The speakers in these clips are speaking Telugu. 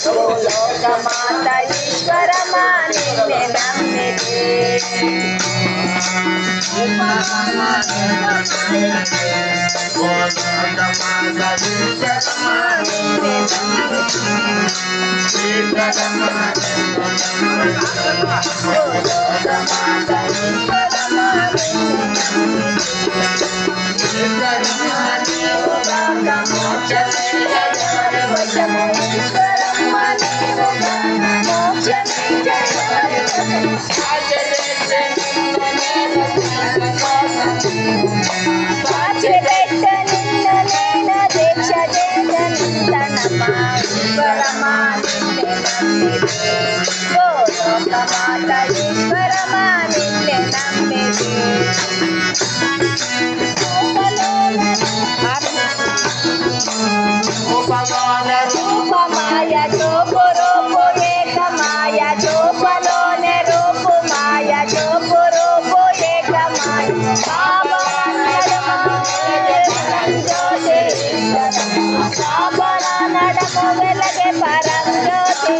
లోకమాత ఈశ్వరమా నిన్నే నమ్మితే లోకమాత ఈశ్వరమా నిన్నే నమ్మితే రూపమాయ జోపు రూపు ఏకమాయ జోపలోనే రూపు మాయ జోపు రూపు ఏకమాయ నడము వెలగే పరం జ్యోతి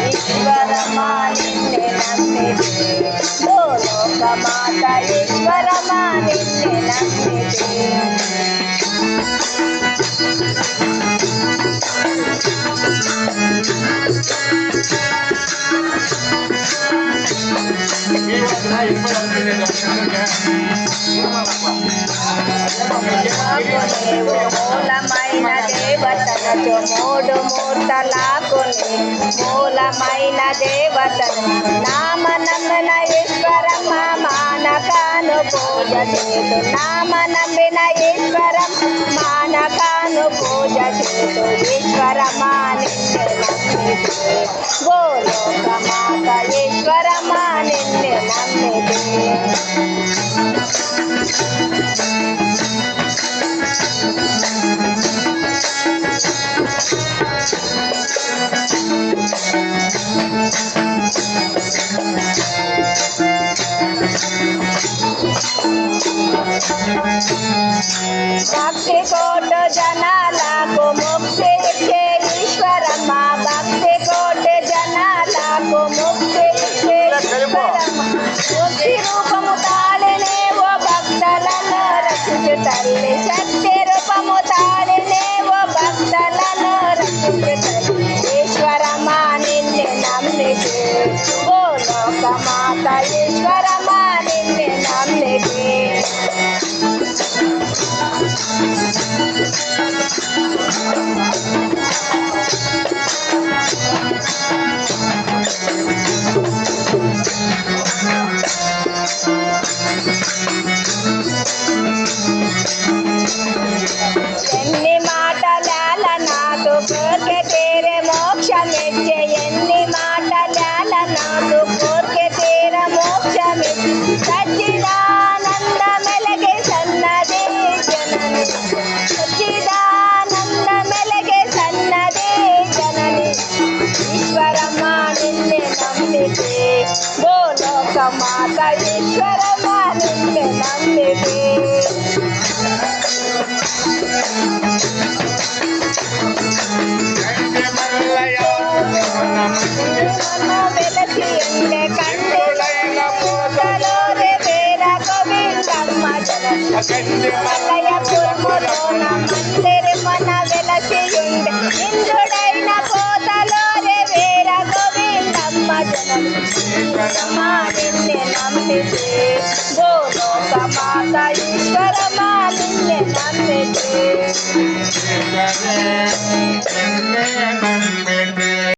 ఈశ్వరమా నిన్నే నమ్మితే లోకమాత ఈశ్వరమా నిన్నే నమ్మితే మూలమైన దేవతలతో మూడు మూర్తలాకుని మూలమైన దేవతలు నామ నమ్మిన ఈశ్వరమ్మ మానకాను పూజ చేతు నామ నమ్మిన ఈశ్వరం మానకాను పూజ చేతు ఈశ్వరమా నిన్నే నమ్మితే గోలోకమాత ఈశ్వరమా నిన్నే నమ్మితే భక్తి కోటి జనాలకు ముక్తి ఇచ్చే ఈశ్వరమ్మ భక్తి కోటి జనాలకు ముక్తి ఇచ్చే ఈశ్వరమ్మ ముక్తి రూపము తాళినే ఓ భక్తులను రక్షించు తల్లి శక్తి రూపము తాళినే ఓ భక్తులను రక్షించు తల్లి ఈశ్వరమా నిన్నే నమ్మితే గోలోకమాత ఈశ్వరమా నిన్నే నమ్మితే ఎన్ని మాటలాల నాకు కోరికే తీరే మోక్షమిచ్చే ఎన్ని మాటలాల నాకు కోరికే తీరే మోక్షమిచ్చే సచ్చిదానంద మెలగే సన్నది జనని సచ్చిదానంద మెలగే సన్నది జనని ఈశ్వరమా నిన్నే నమ్మితే గోలోకమాత ఈశ్వరమా నిన్నే నమ్మితే వెలసి ఉండే కండి పూతలోనే వేర గోవిందమ్మ మల్లయ్య పుర్ములోన మందిరి మన వెలసి ఉండే ఇంద్రుడైన పూతలోనే వేర గోవిందమ్మ ఈశ్వరమా నిన్నే నమ్మితే గోలోకమాత ఈశ్వరమా నిన్నే నమ్మితే